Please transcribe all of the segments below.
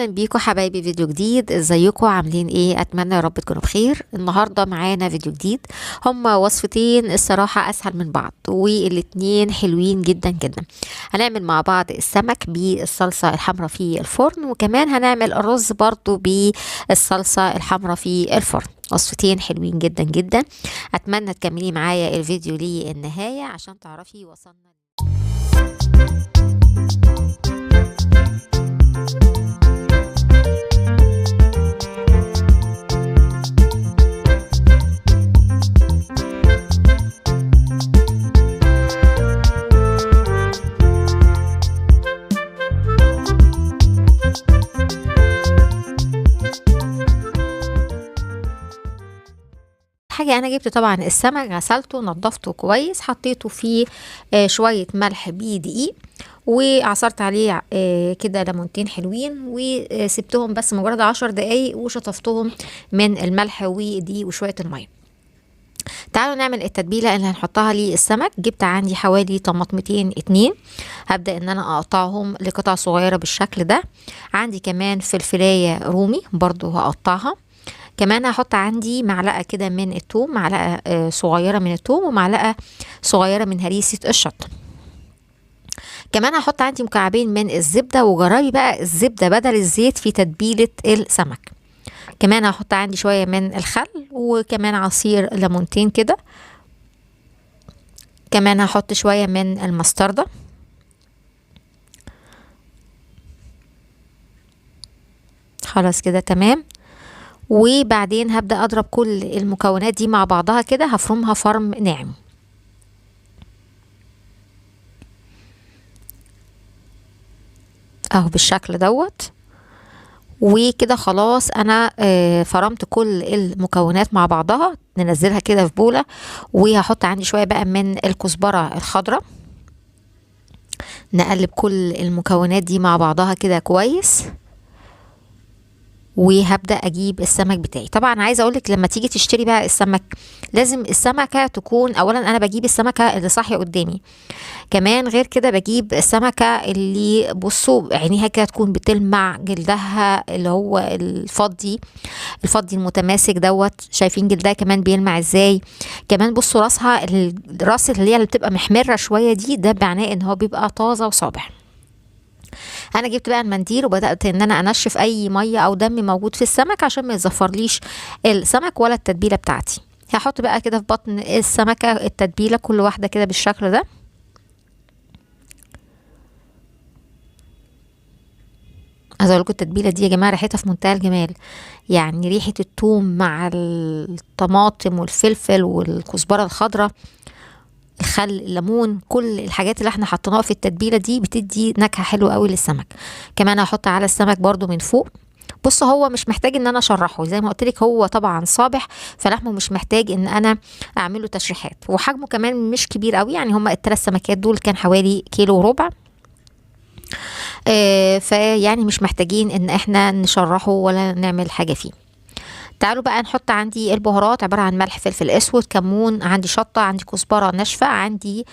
اهلا بيكم حبايبي، فيديو جديد. ازيكم عاملين ايه؟ اتمنى يا رب تكونوا بخير. النهارده معانا فيديو جديد. هما وصفتين الصراحه اسهل من بعض والاتنين حلوين جدا جدا. هنعمل مع بعض السمك بالصلصه الحمراء في الفرن، وكمان هنعمل الرز برضو بالصلصه الحمراء في الفرن. وصفتين حلوين جدا جدا. اتمنى تكملي معايا الفيديو للنهايه عشان تعرفي وصلنا. حاجة أنا جبت طبعا السمك، غسلته نضفته كويس، حطيته فيه شوية ملح بدقيق، وعصرت عليه كده ليمونتين حلوين، وسبتهم بس مجرد 10 دقايق وشطفتهم من الملح والدقيق وشوية المية. تعالوا نعمل التتبيلة اللي هنحطها للسمك. جبت عندي حوالي طماطمتين اتنين، هبدأ ان انا اقطعهم لقطع صغيرة بالشكل ده. عندي كمان فلفلاية رومي برضو هقطعها. كمان هحط عندي معلقة كده من الثوم، معلقة صغيرة من الثوم، ومعلقة صغيرة من هريسة الشطة. كمان هحط عندي مكعبين من الزبدة، وجربي بقى الزبدة بدل الزيت في تتبيلة السمك. كمان هحط عندي شوية من الخل، وكمان عصير ليمونتين كده. كمان هحط شوية من المستردة. خلاص كده تمام. وبعدين هبدأ أضرب كل المكونات دي مع بعضها كده، هفرمها فرم ناعم اهو بالشكل دوت. وكده خلاص انا فرمت كل المكونات مع بعضها. ننزلها كده في بولة، وهحط عندي شوية بقى من الكزبرة الخضراء. نقلب كل المكونات دي مع بعضها كده كويس، وهبدأ اجيب السمك بتاعي. طبعا عايزه اقولك لما تيجي تشتري بقى السمك، لازم السمكه تكون اولا، انا بجيب السمكه اللي صاحيه قدامي. كمان غير كده بجيب السمكه اللي بصوا عينيها كده تكون بتلمع، جلدها اللي هو الفضي المتماسك دوت. شايفين جلدها كمان بيلمع ازاي؟ كمان بصوا راسها، الراس اللي بتبقى محمره شويه دي، ده معناه ان هو بيبقى طازه وصابح. انا جبت بقى المنديل، وبدات ان انا انشف اي ميه او دم موجود في السمك عشان ما يزفرليش السمك ولا التتبيله بتاعتي. هحط بقى كده في بطن السمكه التتبيله، كل واحده كده بالشكل ده. عايزه اقول لكم التتبيله دي يا جماعه ريحتها في منتهى الجمال. يعني ريحه الثوم مع الطماطم والفلفل والكزبره الخضراء، الخل، الليمون، كل الحاجات اللي احنا حطيناها في التتبيله دي بتدي نكهه حلوه قوي للسمك. كمان هحط على السمك برضو من فوق. بص هو مش محتاج ان انا اشرحه، زي ما قلت لك هو طبعا صابح، فلحمه مش محتاج ان انا اعمله تشريحات. وحجمه كمان مش كبير قوي، يعني هما الثلاث سمكات دول كان حوالي كيلو وربع. فيعني مش محتاجين ان احنا نشرحه ولا نعمل حاجه فيه. تعالوا بقى نحط عندي البهارات، عبارة عن ملح، فلفل اسود، كمون، عندي شطة، عندي كزبرة ناشفة، عندي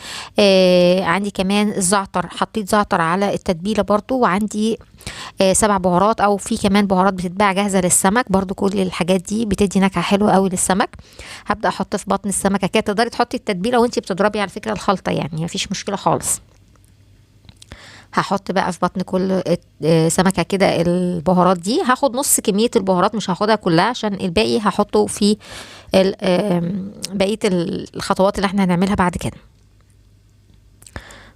كمان الزعتر. حطيت زعتر على التتبيلة برضو، وعندي 7 بهارات، او في كمان بهارات بتتباع جاهزة للسمك برضو. كل الحاجات دي بتدي نكهة حلوة قوي للسمك. هبدأ احط في بطن السمكة كده. تقدري تحطي التتبيلة وانتي بتضربي على فكرة الخلطة، يعني مفيش مشكلة خالص. هحط بقى في بطن كل سمكة كده البهارات دي. هاخد نص كمية البهارات، مش هاخدها كلها، عشان الباقي هحطه في بقية الخطوات اللي احنا هنعملها بعد كده.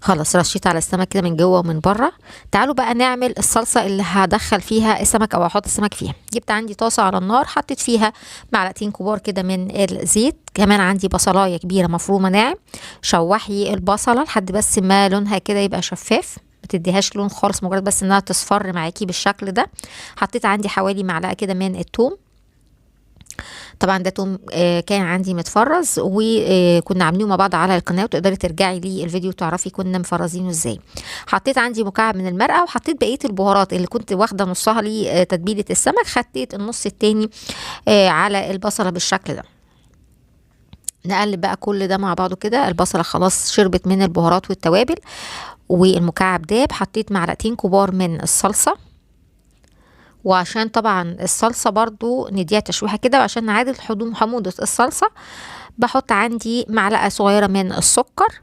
خلاص رشيت على السمك كده من جوه ومن بره. تعالوا بقى نعمل الصلصة اللي هدخل فيها السمك او هحط السمك فيها. جبت عندي طاسة على النار، حطيت فيها معلقتين كبار كده من الزيت. كمان عندي بصلاية كبيرة مفرومة ناعم. شوحي البصلة لحد بس ما لونها كده يبقى شفاف، ما تديهاش لون خالص، مجرد بس انها تصفر معاكي بالشكل ده. حطيت عندي حوالي معلقة كده من الثوم. طبعا ده توم كان عندي متفرز، وكنا عاملينه مع بعض على القناه، وتقدري ترجعي لي الفيديو تعرفي كنا مفرزينه ازاي. حطيت عندي مكعب من المرقه، وحطيت بقيه البهارات اللي كنت واخده نصها لتتبيله السمك، خدت النص التاني على البصله بالشكل ده. نقلب بقى كل ده مع بعضه كده. البصله خلاص شربت من البهارات والتوابل، والمكعب داب. حطيت معلقتين كبار من الصلصه، وعشان طبعا الصلصة برضو نديها تشويحة كده، وعشان نعادل حموضة الصلصة بحط عندي معلقة صغيرة من السكر،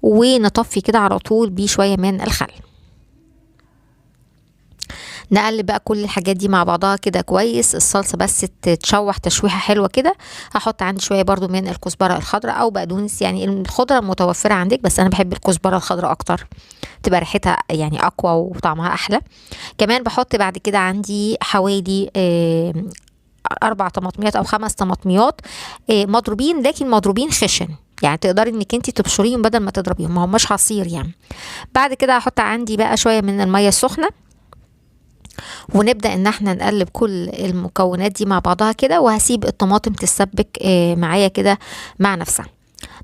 ونطفي كده على طول بشوية من الخل. نقلب بقى كل الحاجات دي مع بعضها كده كويس، الصلصة بس تتشوح تشويحة حلوة كده. هحط عندي شوية برضو من الكزبرة الخضراء او بقدونس، يعني الخضرة المتوفرة عندك، بس انا بحب الكزبرة الخضراء اكتر، تبقى ريحتها يعني اقوى وطعمها احلى. كمان بحط بعد كده عندي حوالي 4 طماطميات او 5 طماطميات مضروبين، لكن مضروبين خشن، يعني تقدري انك انت تبشريهم بدل ما تضربيهم، ما هماش عصير يعني. بعد كده هحط عندي بقى شويه من الميه السخنه، ونبدا ان احنا نقلب كل المكونات دي مع بعضها كده، وهسيب الطماطم تتسبك معايا كده مع نفسها.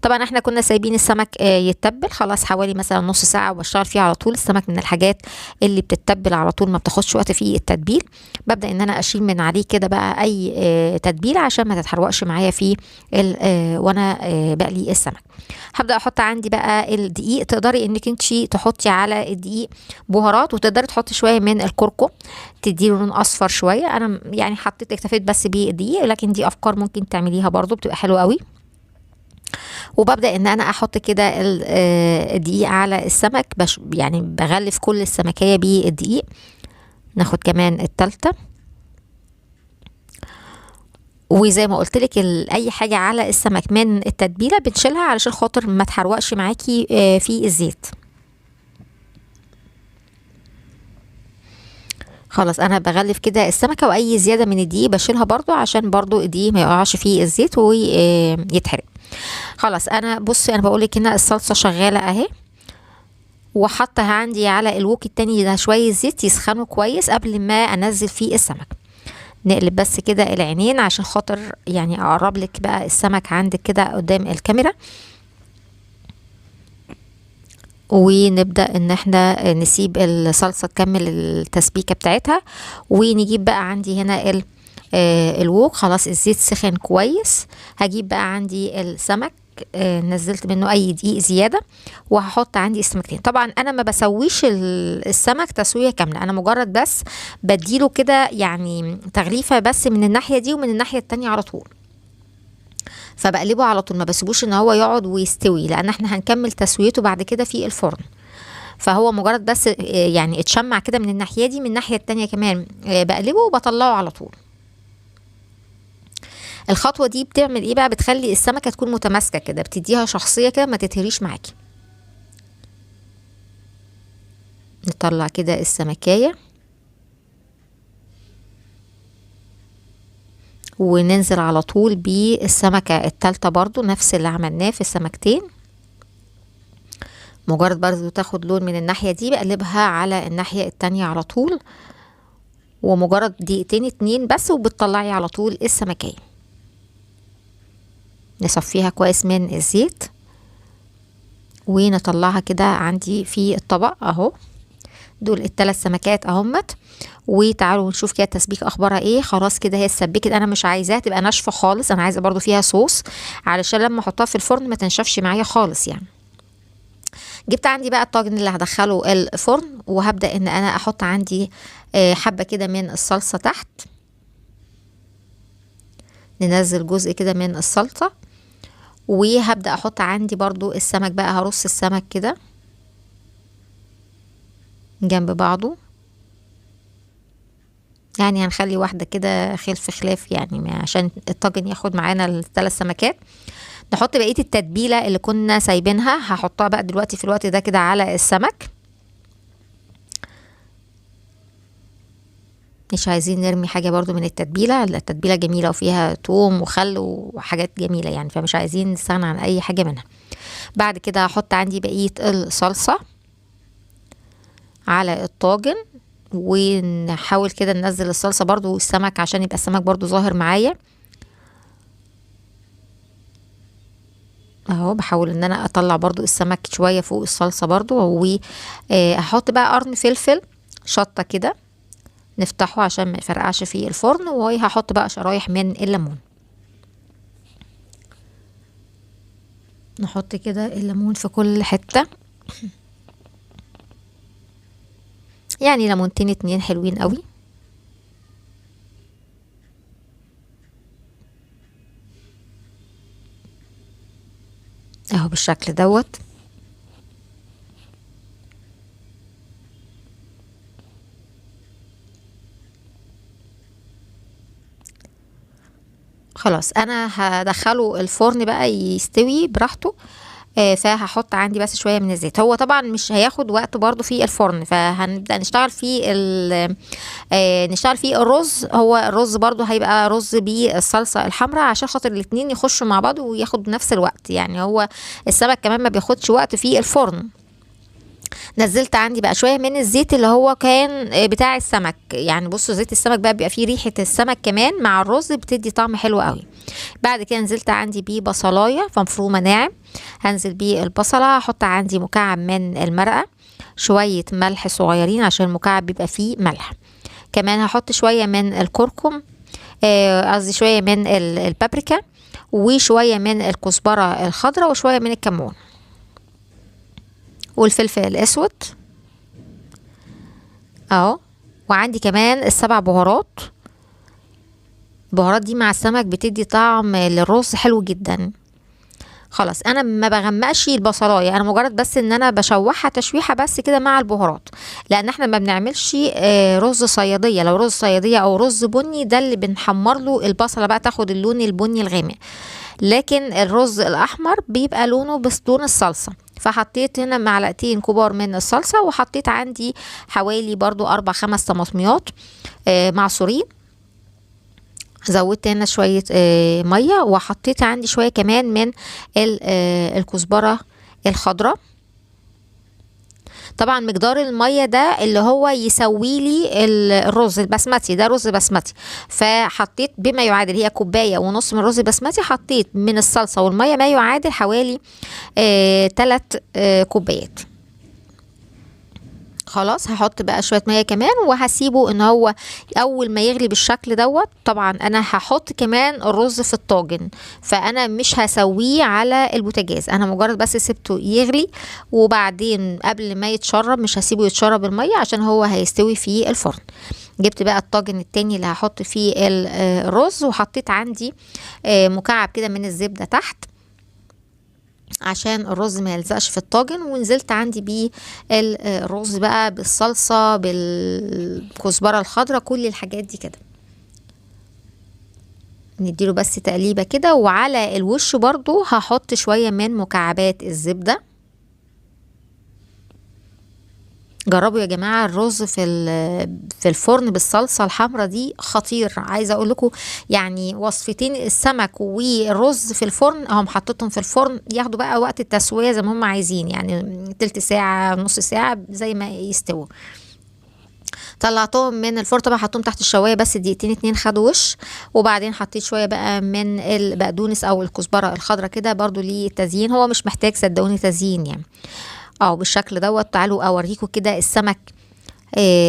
طبعا احنا كنا سايبين السمك يتبل خلاص حوالي مثلا نص ساعة، وبشتغل فيه على طول. السمك من الحاجات اللي بتتبل على طول، ما بتاخدش وقت في التتبيل. ببدأ ان انا اشيل من عليه كده بقى اي تتبيلة عشان ما تتحرقش معايا في وانا بقلي السمك. هبدأ احط عندي بقى الدقيق، تقدري انك انت تحطي على الدقيق بهارات، وتقدري تحطي شوية من الكركم تديله لون اصفر شوية. انا يعني حطيت اكتفيت بس بالدقيق، لكن دي افكار ممكن تعمليها برضو بتبقى حلوة قوي. وببدأ ان انا احط كده الدقيق على السمك، يعني بغلف كل السمكية بالدقيق. ناخد كمان التالتة، وزي ما قلت لك اي حاجة على السمك من التتبيلة بنشيلها علشان خاطر ما تحرقش معاكي في الزيت. خلاص انا بغلف كده السمكة، واي زيادة من الدقيق بشيلها برضو عشان برضو الدقيق ما يقعش فيه الزيت ويتحرق. خلاص انا بصي، انا بقولك هنا الصلصة شغالة اهي، وحطها عندي على الوك التاني ده شوية زيت يسخنوا كويس قبل ما انزل فيه السمك. نقلب بس كده العينين عشان خاطر يعني اقرب لك بقى السمك عندك كده قدام الكاميرا، ونبدأ ان احنا نسيب الصلصة تكمل التسبيكة بتاعتها. ونجيب بقى عندي هنا الوok، خلاص الزيت سخن كويس. هجيب بقى عندي السمك، نزلت منه اي دقيق زيادة، وهحط عندي السمكتين. طبعا انا ما بسويش السمك تسوية كاملة، انا مجرد بس بديله كده يعني تغليفة بس من الناحية دي ومن الناحية التانية على طول، فبقلبه على طول، ما بسيبوش ان هو يقعد ويستوي، لان احنا هنكمل تسويته بعد كده في الفرن. فهو مجرد بس يعني اتشمع كده من الناحية دي، من الناحية التانية كمان بقلبه وبطلعه على طول. الخطوة دي بتعمل ايه بقى؟ بتخلي السمكة تكون متماسكة كده، بتديها شخصية كده، ما تتهريش معاكي. نطلع كده السمكية، وننزل على طول بالسمكة التالتة برضو نفس اللي عملناه في السمكتين. مجرد برضو تاخد لون من الناحية دي بقلبها على الناحية التانية على طول، ومجرد دقيقتين 2 بس وبتطلعي على طول السمكية. نصفيها كويس من الزيت ونطلعها كده عندي في الطبق اهو. دول ال3 سمكات اهمت، وتعالوا نشوف كده التسبيك اخبارها ايه. خلاص كده هي اتسبكت، انا مش عايزاها تبقى ناشفه خالص، انا عايزه برضو فيها صوص علشان لما احطها في الفرن ما تنشفش معايا خالص يعني. جبت عندي بقى الطاجن اللي هدخله الفرن، وهبدأ ان انا احط عندي حبة كده من الصلصة تحت. ننزل جزء كده من الصلصة، وهبدأ احط عندي برضو السمك بقى، هرص السمك كده جنب بعضه، يعني هنخلي واحدة كده خلف خلاف يعني عشان الطاجن ياخد معانا ال3 سمكات. نحط بقية التتبيلة اللي كنا سايبينها، هحطها بقى دلوقتي في الوقت ده كده على السمك. مش عايزين نرمي حاجة برضو من التتبيلة، التتبيلة جميلة وفيها توم وخل وحاجات جميلة يعني، فمش عايزين نستغنى عن اي حاجة منها. بعد كده هحط عندي بقية الصلصة على الطاجن، ونحاول كده ننزل الصلصة برضو والسمك عشان يبقى السمك برضو ظاهر معايا اهو. بحاول ان انا اطلع برضو السمك شوية فوق الصلصة برضو، وهحط بقى قرن فلفل شطة كده نفتحه عشان ما يفرقعش في الفرن، وهحط بقى شرايح من الليمون. نحط كده الليمون في كل حتة، يعني ليمونتين 2 حلوين قوي. اهو بالشكل دوت. خلاص انا هدخله الفرن بقى يستوي براحته. فهحط عندي بس شويه من الزيت. هو طبعا مش هياخد وقت برضو في الفرن، فهنبدا نشتغل فيه نشتغل فيه الرز. هو الرز برضو هيبقى رز بالصلصه الحمراء عشان خاطر الاتنين يخشوا مع بعض وياخد نفس الوقت. يعني هو السمك كمان ما بياخدش وقت في الفرن. نزلت عندي بقى شويه من الزيت اللي هو كان بتاع السمك. يعني بصوا زيت السمك بقى بيبقى فيه ريحه السمك كمان مع الرز، بتدي طعم حلو قوي. بعد كده نزلت عندي بيه بصلايه مفرومه ناعم. هنزل بيه البصله، هحط عندي مكعب من المرقه، شويه ملح صغيرين عشان المكعب بيبقى فيه ملح. كمان هحط شويه من الكركم، قصدي شويه من البابريكا، وشويه من الكزبره الخضراء، وشويه من الكمون والفلفل الاسود اهو. وعندي كمان السبع بهارات. البهارات دي مع السمك بتدي طعم للرز حلو جدا. خلاص انا ما بغمقش البصلايه، انا مجرد بس ان انا بشوحها تشويحه بس كده مع البهارات، لان احنا ما بنعملش رز صياديه. لو رز صياديه او رز بني ده اللي بنحمر له البصله بقى تاخد اللون البني الغامق، لكن الرز الاحمر بيبقى لونه بس لون الصلصه. فحطيت هنا معلقتين كبار من الصلصه، وحطيت عندي حوالي برضو 4-5 طماطميات معصورين. زودت هنا شوية مية، وحطيت عندي شوية كمان من الكزبرة الخضراء. طبعا مقدار المية ده اللي هو يسوي لي الرز البسمتي، ده رز بسمتي. فحطيت بما يعادل، هي كوباية ونص من الرز البسمتي، حطيت من الصلصة والمية ما يعادل حوالي 3 كوبايات. خلاص هحط بقى شويه ميه كمان، وهسيبه ان هو اول ما يغلي بالشكل دوت. طبعا انا هحط كمان الرز في الطاجن، فانا مش هسويه على البوتاجاز، انا مجرد بس سبته يغلي، وبعدين قبل ما يتشرب مش هسيبه يتشرب الميه عشان هو هيستوي في الفرن. جبت بقى الطاجن التاني اللي هحط فيه الرز، وحطيت عندي مكعب كده من الزبده تحت عشان الرز ما يلزقش في الطاجن. ونزلت عندي بيه الرز بقى بالصلصة بالكزبرة الخضراء، كل الحاجات دي كده نديله بس تقليبة كده. وعلى الوش برضو هحط شوية من مكعبات الزبدة. جربوا يا جماعه الرز في الفرن بالصلصه الحمراء دي خطير. عايزه اقول لكم يعني وصفتين السمك والرز في الفرن اهم، حطيتهم في الفرن ياخدوا بقى وقت التسويه زي ما هم عايزين، يعني تلت ساعه نص ساعه زي ما يستووا. طلعتهم من الفرن طبعا، حطيتهم تحت الشوايه بس دقيقتين 2 خدوا وش. وبعدين حطيت شويه بقى من البقدونس او الكزبره الخضراء كده برضو للتزيين، هو مش محتاج صدقوني تزيين يعني. بالشكل دوت. تعالوا اوريكم كده السمك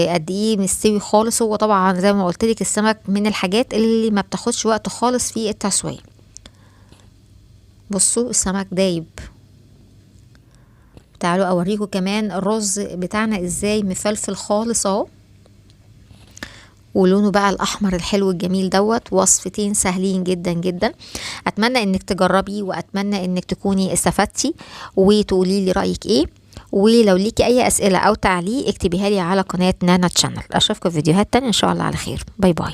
قد ايه مستوي خالص. هو طبعا زي ما قلت لك السمك من الحاجات اللي ما بتاخدش وقت خالص في التسويه. بصوا السمك دايب. تعالوا اوريكم كمان الرز بتاعنا ازاي مفلفل خالص اهو، ولونه بقى الاحمر الحلو الجميل دوت. وصفتين سهلين جدا جدا. اتمنى انك تجربي، واتمنى انك تكوني استفدتي وتقولي لي رايك ايه. ولو ليكي اي اسئله او تعليق اكتبيها لي على قناه نانا تشانل. اشوفكم في فيديوهات تانية ان شاء الله على خير. باي باي.